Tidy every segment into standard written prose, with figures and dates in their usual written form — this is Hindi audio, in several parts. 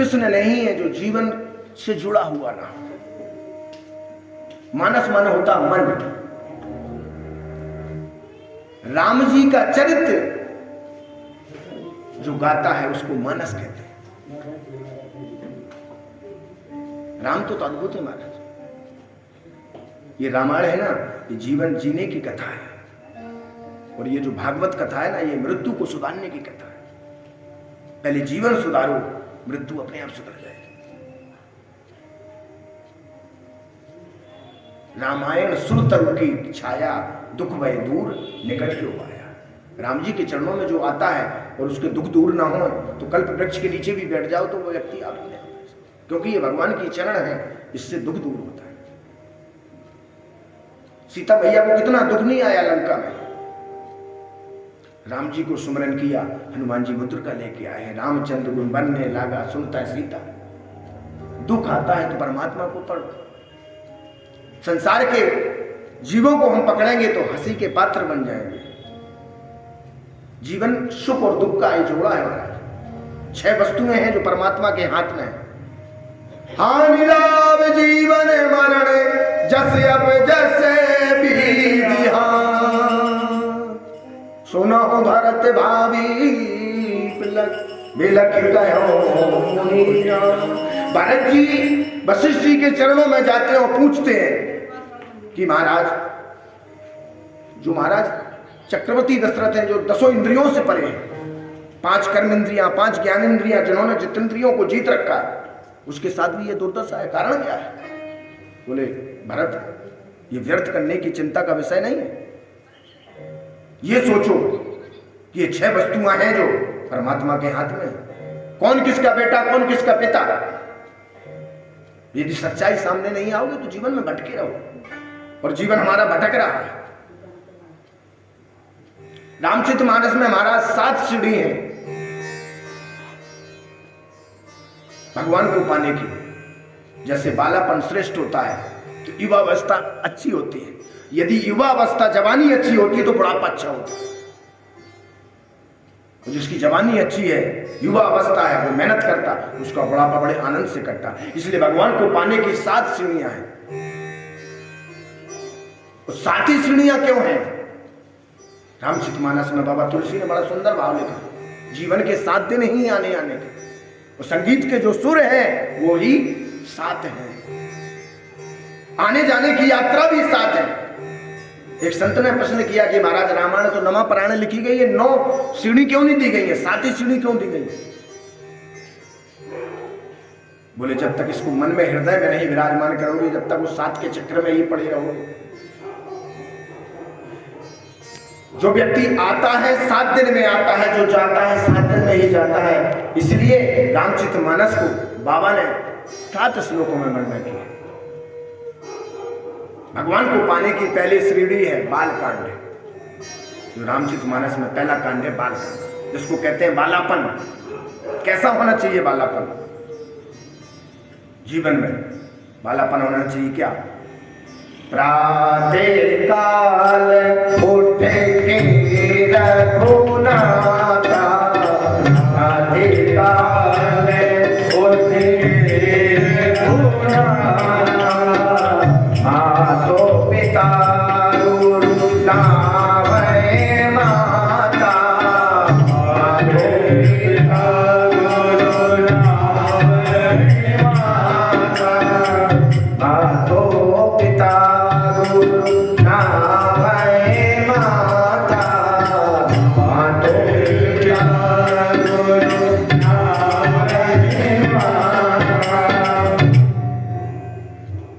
कृष्ण नहीं है जो जीवन से जुड़ा हुआ ना हो। मानस मन होता मन। राम जी का चरित्र जो गाता है उसको मानस कहते हैं। राम तो अद्भुत है महाराज। ये रामायण है ना, ये जीवन जीने की कथा है, और ये जो भागवत कथा है ना, ये मृत्यु को सुधारने की कथा है। पहले जीवन सुधारो, मृत्यु अपने आप सुधर जाएगी। रामायण सुरतरु की छाया, दुख भय दूर निकट हो आया। राम जी के चरणों में जो आता है और उसके दुख दूर ना हो तो कल्प वृक्ष के नीचे भी बैठ जाओ तो वो व्यक्ति आप नहीं, क्योंकि ये भगवान की चरण है, इससे दुख दूर होता है। सीता मैया को कितना दुख नहीं आया लंका में, राम जी को सुमरन किया, हनुमान जी मुद्रिका लेके आए हैं, रामचंद्र गुण बनने लागा सुनता है सीता। दुख आता है तो परमात्मा को पढ़ो। संसार के जीवों को हम पकड़ेंगे तो हंसी के पात्र बन जाएंगे। जीवन सुख और दुख का ये जोड़ा है महाराज। 6 वस्तुएं हैं जो परमात्मा के हाथ में है। हानि लाभ जीवन मरण जस अब जैसे विधिहा, सुनो भरत भावी बिलख गयो। भरत जी वशिष्ठ जी के चरणों में जाते हैं और पूछते हैं कि महाराज, जो महाराज चक्रवर्ती दशरथ हैं, जो 10 इंद्रियों से परे हैं, 5 कर्म इंद्रियां, 5 ज्ञान इंद्रियां, जिन्होंने जितेंद्रियों को जीत रखा है, उसके साथ भी ये दुर्दशा है। कारण क्या है? बोले भरत, ये व्यर्थ करने की चिंता का विषय नहीं है। ये सोचो कि ये 6 वस्तुएं हैं जो परमात्मा के हाथ में, कौन किसका बेटा, कौन किसका पिता। यदि सच्चाई सामने नहीं आओगे तो जीवन में भटके रहो, और जीवन हमारा भटक रहा है। रामचरितमानस में हमारा 7 सीढ़ी है भगवान को पाने की। जैसे बालापन श्रेष्ठ होता है तो युवावस्था अच्छी होती है। यदि युवावस्था, जवानी अच्छी होती है तो बुढ़ापा अच्छा होता है। और जिसकी जवानी अच्छी है, युवा अवस्था है, वो मेहनत करता, उसका बुढ़ापा बड़े आनंद से कटता। इसलिए भगवान को पाने की 7 सीढ़ियां हैं। 7 ही सीढ़ियां क्यों हैं? रामचरितमानस में बाबा तुलसी ने बड़ा सुंदर भाव लिखा, जीवन के 7 दिन ही आने के, और संगीत के जो सुर हैं वो ही 7 हैं। आने जाने की यात्रा भी 7 है। एक संत ने प्रश्न किया कि महाराज, रामायण तो नमा परायण लिखी गई है, 9 सीढ़ी क्यों नहीं दी गई है, 7 ही सीढ़ी क्यों दी गई है? बोले जब तक इसको मन में, हृदय में नहीं विराजमान करोगे, जब तक वो 7 के चक्र में ही पड़े रहोगे। जो व्यक्ति आता है 7 दिन में आता है, जो जाता है 7 दिन में ही जाता है। इसलिए रामचरितमानस को बाबा ने 7 श्लोकों में वर्णन किया। भगवान को पाने की पहली सीढ़ी है बालकांड, जो रामचरितमानस में पहला कांड है बालकांड, जिसको कहते हैं बालापन। कैसा होना चाहिए बालापन? जीवन में बालापन होना चाहिए क्या? प्रातः काल उठे रघुनाथा, प्रातः काल उठे रघुनाथा, मातो पिता गुरु नावै माता, मातो पिता गुरु नावै माता, मातो पिता गुरु नावै माता, मातो पिता गुरु नावै माता।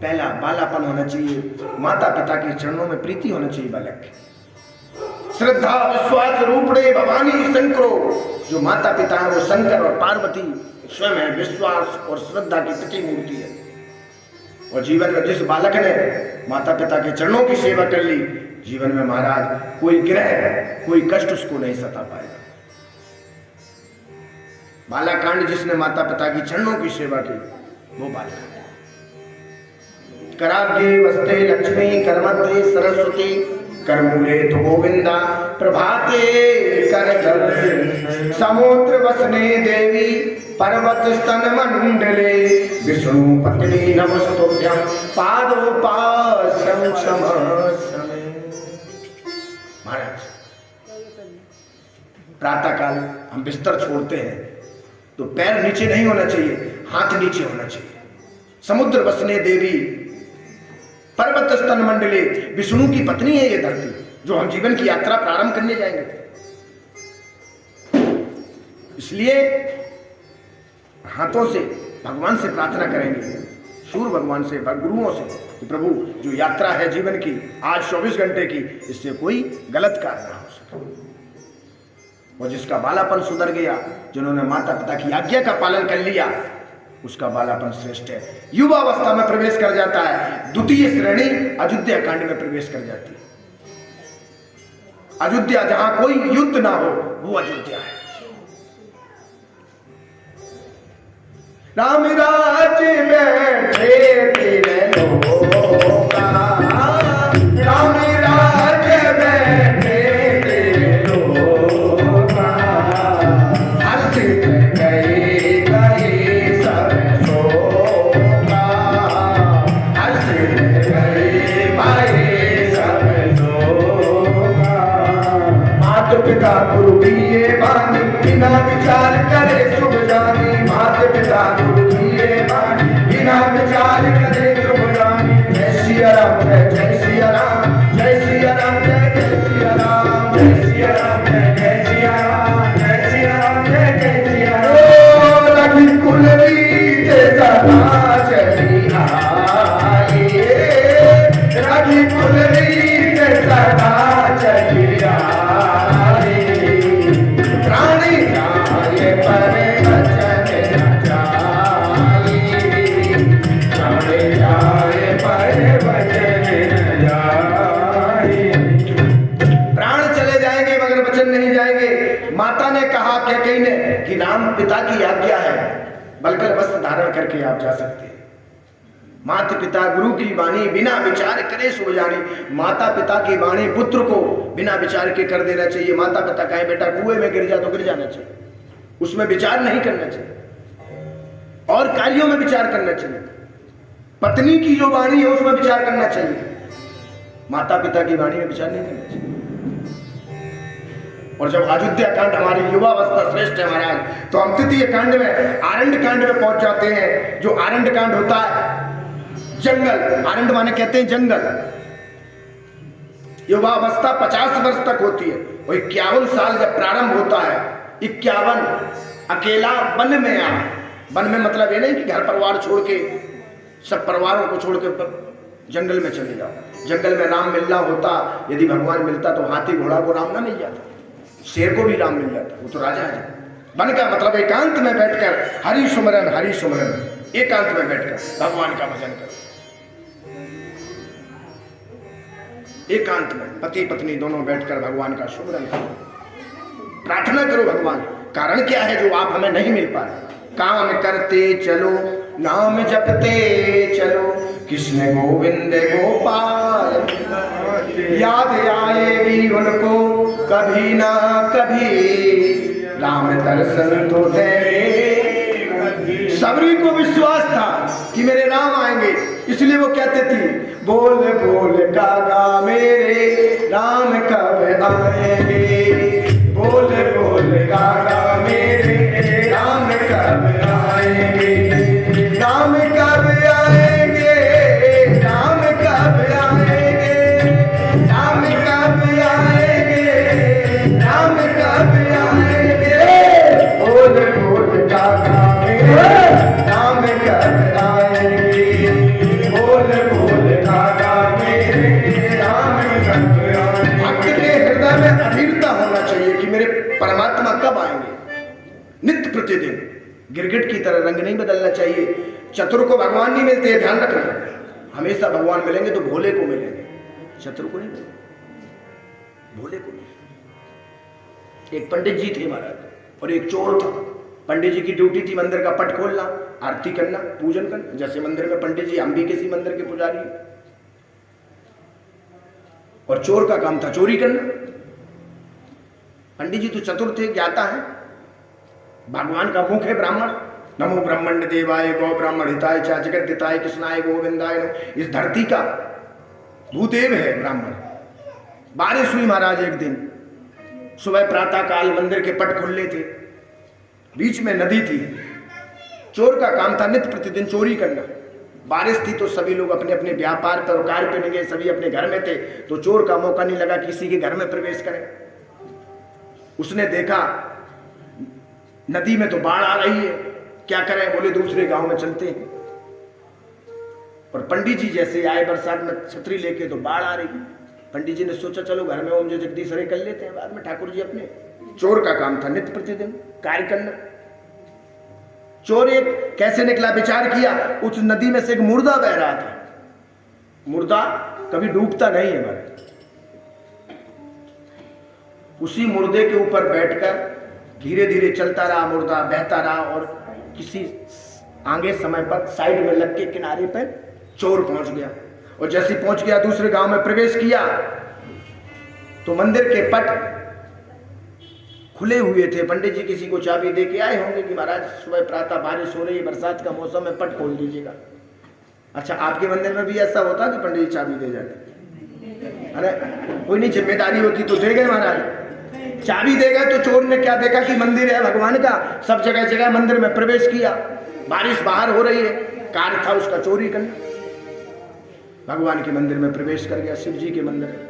पहला बालापन होना चाहिए, माता पिता के चरणों में प्रीति होना चाहिए बालक। श्रद्धा विश्वास रूपणे भवानी शंकरो, जो माता पिता है वो शंकर और पार्वती स्वयं है। विश्वास और श्रद्धा की प्रतिमूर्ति है। और जीवन में जिस बालक ने माता पिता के चरणों की सेवा कर ली, जीवन में महाराज कोई ग्रह, कोई कष्ट उसको नहीं सता पाएगा। बालाकांड जिसने माता पिता की चरणों की सेवा की, वो बालकांड। कराग्रे वस्ते लक्ष्मी, करमध्ये सरस्वती, करमूले तो गोविंदा प्रभाते कर समुद्र वसने देवी पर्वत स्तन मंडले विष्णु पत्नी नमस्तुभ्यं पादोपासं क्षमस्व। महाराज प्रातः काल हम बिस्तर छोड़ते हैं तो पैर नीचे नहीं होना चाहिए, हाथ नीचे होना चाहिए। समुद्र वसने देवी पर्वत स्तन मंडले, विष्णु की पत्नी है ये धरती, जो हम जीवन की यात्रा प्रारंभ करने जाएंगे। इसलिए हाथों से भगवान से प्रार्थना करेंगे, सूर्य भगवान से, गुरुओं से कि प्रभु जो यात्रा है जीवन की आज 24 घंटे की, इससे कोई गलत कार्य ना हो सके। और जिसका बालापन सुधर गया, जिन्होंने माता पिता की आज्ञा का पालन कर लिया, उसका बालापन श्रेष्ठ है। युवावस्था में प्रवेश कर जाता है, द्वितीय श्रेणी अयोध्या कांड में प्रवेश कर जाती है। अयोध्या जहां कोई युद्ध ना हो वो अयोध्या है। राम राज्य बैठे तेरे लोका, राम राज्य बैठे तेरे लोका, हर्ष गए गए सब शोका, हर्ष गए गए सब शोका। माता पिता गुरु दिए वाणी बिना विचार करे शुभ जानी, माता पिता गुरु दिए वाणी बिना विचार करे शुभ जानी। जय सिया राम जय सिया राम, जय सिया राम जय सिया राम, जय सिया राम जय सिया राम, जय सिया राम जय सिया राम। ओ लखी कुलरीत सदा चली आई, लखी कुलरीत सदा चली आई। प्राणी जाए पर वचन न जाई, प्राणी जाए पर वचन न जाई। प्राण चले जाएंगे मगर वचन नहीं जाएंगे। माता ने कहा कैकेयी ने कि राम पिता की आज्ञा है, बलकल वस्त्र धारण करके आप जा सकते हैं। माता पिता गुरु की वाणी बिना विचार करे शुभ जानी। माता पिता की वाणी पुत्र को बिना विचार के कर देना चाहिए। माता पिता कहे बेटा कुएं में गिर जा तो गिर जाना चाहिए, उसमें विचार नहीं करना चाहिए, और कार्यों में विचार करना चाहिए। पत्नी की जो वाणी है उसमें विचार करना चाहिए, माता पिता की वाणी में विचार नहीं करना चाहिए। और जब अयोध्या कांड हमारी युवावस्था श्रेष्ठ है महाराज, तो हम तृतीय कांड में आरण्य कांड में पहुंच जाते हैं। जो आरण्य कांड होता है, जंगल, आरण्य माने कहते हैं जंगल। युवावस्था 50 वर्ष तक होती है और 51 साल जब प्रारंभ होता है, 51 अकेला वन में आ। वन में मतलब ये नहीं कि घर परिवार छोड़ के, सब परिवारों को छोड़ के जंगल में चले जाओ। जंगल में राम मिलना होता, यदि भगवान मिलता तो हाथी घोड़ा को राम ना मिल जाता, शेर को भी राम मिल जाता, वो तो राजा है। वन का मतलब एकांत में बैठकर हरि सुमरन, हरि सुमरन, एकांत में बैठकर भगवान का भजन करो। एकांत में पति पत्नी दोनों बैठकर भगवान का सुमरन करो, प्रार्थना करो भगवान। कारण क्या है जो आप हमें नहीं मिल पा रहे? काम करते चलो, नाम जपते चलो, कृष्ण गोविंद गोपाल, याद आएगी उनको कभी ना कभी, राम दर्शन तो दे। सबरी को विश्वास था कि मेरे राम आएंगे, इसलिए वो कहते थी बोल बोल कागा मेरे राम कब आएंगे, बोल बोल कागा मेरे राम कब आएंगे, राम कब आएंगे, राम कब आएंगे, राम कब आएंगे, राम कब आएंगे, बोल बोल कागा मेरे राम कब आएंगे, बोल बोल कागा मेरे राम कब आएंगे। भक्त के हृदय में अधीरता होना चाहिए कि मेरे परमात्मा कब आएंगे। नित्य प्रतिदिन गिरगिट की तरह रंग नहीं बदलना चाहिए। चतुर को भगवान नहीं मिलते, ध्यान रखना। हमेशा भगवान मिलेंगे तो भोले को मिलेंगे, चतुर को नहीं मिलेंगे, भोले को मिलेंगे। एक पंडित जी थे महाराज और एक चोर था। पंडित जी की ड्यूटी थी मंदिर का पट खोलना, आरती करना, पूजन करना। जैसे मंदिर में पंडित जी, हम भी किसी मंदिर के पुजारी, और चोर का काम था चोरी करना। पंडित जी तो चतुर थे, ज्ञाता है, भगवान का मुख है ब्राह्मण। नमो ब्रह्मण्ड देवाय गौ ब्राह्मण हिताय च जगत हिताय कृष्णाय गोविंदाय नमः। इस धरती का भूदेव है ब्राह्मण। बारिश हुई महाराज एक दिन, सुबह प्रातः काल मंदिर के पट खुले थे, बीच में नदी थी। चोर का काम था नित्य प्रतिदिन चोरी करना। बारिश थी तो सभी लोग अपने अपने व्यापार पर कार्य पे निकले, सभी अपने घर में थे, तो चोर का मौका नहीं लगा किसी के घर में प्रवेश करें। उसने देखा नदी में तो बाढ़ आ रही है, क्या करें? बोले दूसरे गांव में चलते हैं। और पंडित जी जैसे आए बरसात में छतरी लेके, तो बाढ़ आ रही। पंडित जी ने सोचा चलो घर में ओम जय जगदीश हरे कर लेते हैं, बाद में ठाकुर जी अपने। चोर का काम था नित्य प्रतिदिन कार्य करना। चोर एक कैसे निकला, विचार किया, उस नदी में से एक मुर्दा बह रहा था। मुर्दा कभी डूबता नहीं है हमारे। उसी मुर्दे के ऊपर बैठकर धीरे धीरे चलता रहा, मुर्दा बहता रहा, और किसी आगे समय पर साइड में लग के किनारे पर चोर पहुंच गया। और जैसे पहुंच गया, दूसरे गांव में प्रवेश किया, तो मंदिर के पट खुले हुए थे। पंडित जी किसी को चाबी दे के आए होंगे कि महाराज सुबह प्रातः बारिश हो रही है, बरसात का मौसम है, पट खोल दीजिएगा। अच्छा, आपके मंदिर में भी ऐसा होता कि पंडित जी चाबी दे जाते? अरे कोई नहीं, जिम्मेदारी होती तो दे गए महाराज। चाबी दे गए तो चोर ने क्या देखा कि मंदिर है भगवान का, सब जगह जगह मंदिर में प्रवेश किया। बारिश बाहर हो रही है, कार्य था उसका चोरी करना। भगवान के मंदिर में प्रवेश कर गया, शिव जी के मंदिर में।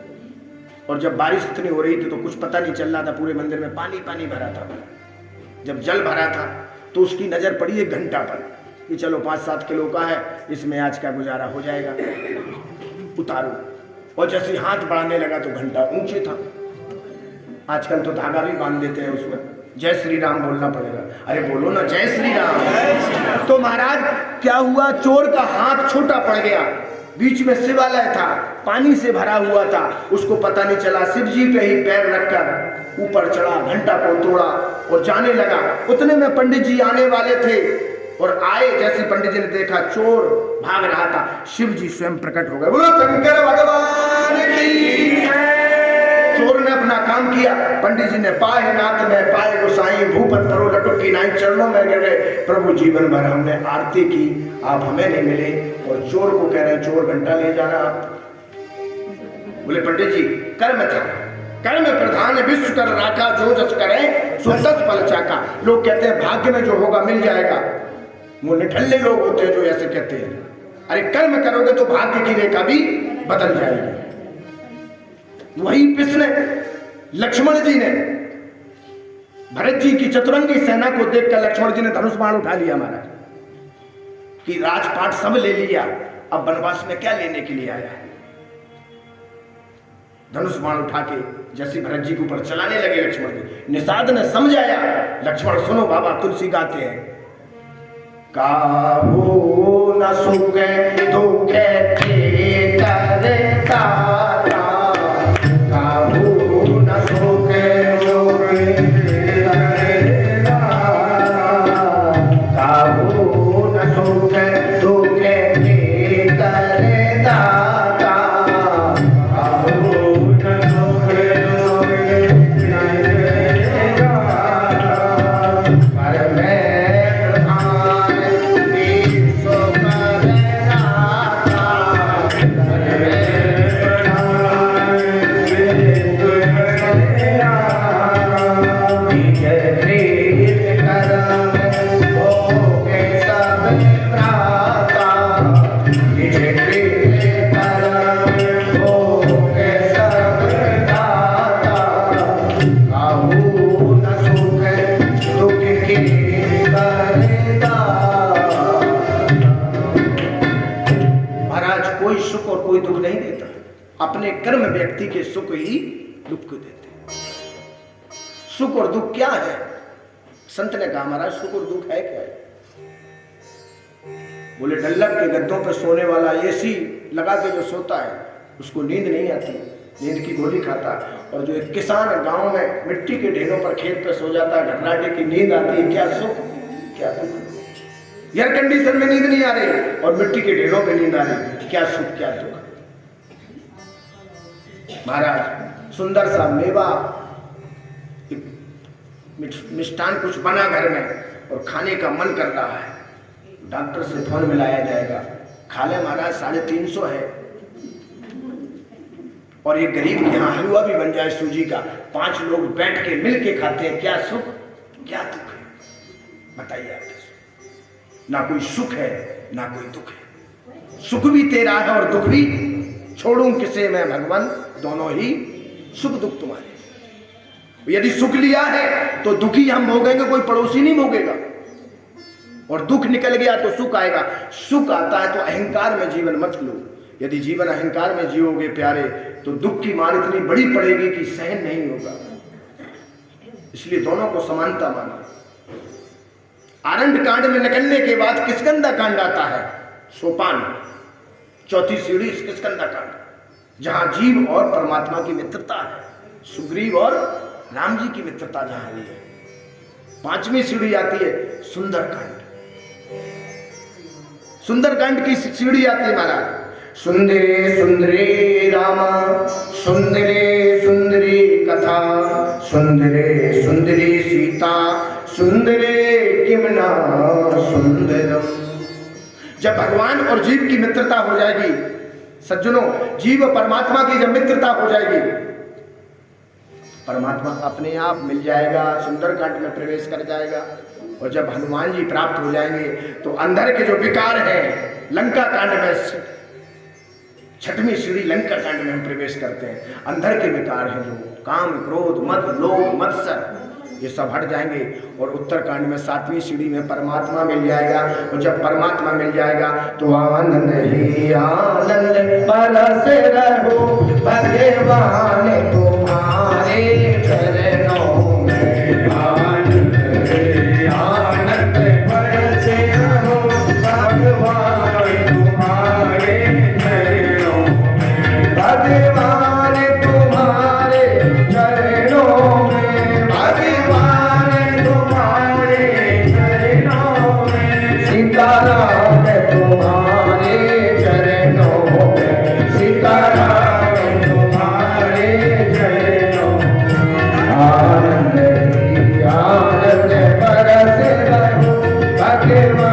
और जब बारिश इतनी हो रही थी तो कुछ पता नहीं चल रहा था, पूरे मंदिर में पानी पानी भरा था। जब जल भरा था तो उसकी नजर पड़ी एक घंटा पर कि चलो 5-7 किलो का है, इसमें आज का गुजारा हो जाएगा, उतारो। और जैसे हाथ बढ़ाने लगा तो घंटा ऊंचे था। आजकल तो धागा भी बांध देते हैं उसमें, जय श्री राम बोलना पड़ेगा। अरे बोलो ना जय श्री राम। तो महाराज क्या हुआ, चोर का हाथ छोटा पड़ गया, बीच में शिवालय था, पानी से भरा हुआ था, उसको पता नहीं चला। शिव जी पे ही पैर रखकर ऊपर चढ़ा, घंटा को तोड़ा और जाने लगा। उतने में पंडित जी आने वाले थे और आए, जैसे पंडित जी ने देखा चोर भाग रहा था, शिव जी स्वयं प्रकट हो गए। बोलो शंकर भगवान की। चोर ने अपना काम किया, पंडित जी ने पाए नाथ में पाए गोसाई, भूपत परो लटुक की नाई, चरणों में गिर गए। प्रभु जीवन भर हमने आरती की, आप हमें नहीं मिले। और चोर को कह रहे हैं चोर घंटा ले जाना आप। बोले पंडित जी कर्म था, कर्म प्रधान विश्व कर राखा, जो जस करे सो तस फल चाका। लोग कहते हैं भाग्य में जो होगा मिल जाएगा, वो निठल्ले लोग होते हैं जो ऐसे कहते हैं। अरे कर्म करोगे तो भाग्य की रेखा भी बदल जाएगी। वही पिछले लक्ष्मण जी ने भरत जी की चतुरंगी सेना को देखकर लक्ष्मण जी ने धनुष बाण उठा लिया महाराज, कि राजपाट सब ले लिया, अब वनवास में क्या लेने के लिए आया। धनुष बाण उठा के जैसे भरत जी के ऊपर चलाने लगे लक्ष्मण जी, निषाद ने समझाया, लक्ष्मण सुनो बाबा तुलसी गाते हैं, काहू न सुखे दुखे करता, काहू न सुखे दुखे करता, काहू न सुखे दुखे करता, काहू न सुखे दुखे करता, पर मैं अपने कर्म व्यक्ति के सुख ही दुख देते हैं। सुख और दुख क्या है? संत ने कहा महाराज सुख और दुख है क्या है? बोले डल्लक के गद्दों पर सोने वाला एसी लगा के जो सोता है उसको नींद नहीं आती, नींद की गोली खाता। और जो एक किसान गांव में मिट्टी के ढेरों पर खेत पर सो जाता है, घरनाटे की नींद आती है, क्या सुख क्या दुख। एयर कंडीशन में नींद नहीं आ रही और मिट्टी के ढेरों पर नींद आ रही, क्या सुख क्या दुख। महाराज सुंदर सा मेवा मिष्ठान कुछ बना घर में और खाने का मन कर रहा है, डॉक्टर से फोन मिलाया जाएगा, खा ले महाराज 350 है। और ये गरीब के यहाँ हलवा भी बन जाए सूजी का, 5 लोग बैठ के मिल के खाते हैं, क्या सुख क्या दुख है बताइए आप। ना कोई सुख है ना कोई दुख है, सुख भी तेरा है और दुख भी, छोड़ूं किसे मैं भगवान, दोनों ही सुख दुख तुम्हारे। यदि सुख लिया है तो दुखी हम भोगेंगे, कोई पड़ोसी नहीं भोगेगा, और दुख निकल गया तो सुख आएगा। सुख आता है तो अहंकार में जीवन मत लो, यदि जीवन अहंकार में जियोगे प्यारे तो दुख की मार इतनी बड़ी पड़ेगी कि सहन नहीं होगा। इसलिए दोनों को समानता मानो। आरंभ कांड में निकलने के बाद किष्किंधा कांड आता है, सोपान, चौथी सीढ़ी किष्किंधा कांड, जहां जीव और परमात्मा की मित्रता है, सुग्रीव और राम जी की मित्रता जहां हुई है। 5वीं सीढ़ी आती है सुंदरकांड। सुंदरकांड की सीढ़ी आती है महाराज, सुंदरे सुंदरे रामा, सुंदरे सुंदरी कथा, सुंदरे सुंदरी सीता, सुंदरे किमना सुंदरम। जब भगवान और जीव की मित्रता हो जाएगी सज्जनों, जीव परमात्मा की जब मित्रता हो जाएगी, परमात्मा अपने आप मिल जाएगा, सुंदरकांड में प्रवेश कर जाएगा। और जब हनुमान जी प्राप्त हो जाएंगे तो अंदर के जो विकार हैं, लंका कांड में 6वीं सीढ़ी लंका कांड में हम प्रवेश करते हैं, अंदर के विकार हैं जो काम क्रोध मद लोभ मत्सर, ये सब हट जाएंगे। और उत्तरकांड में 7वीं सीढ़ी में परमात्मा मिल जाएगा। और जब परमात्मा मिल जाएगा तो आनंद ही आनंद बरस रहो भगवान तुम्हारे चरणों में, आनंद ही आनंद बरस रहो भगवान तुम्हारे चरणों में, भगवान तुम्हारे चरणों में, सीताराम तुम्हारे चरणों में, सीताराम तुम्हारे चरणों में, आनंद ही आनंद बरस रहो भगवान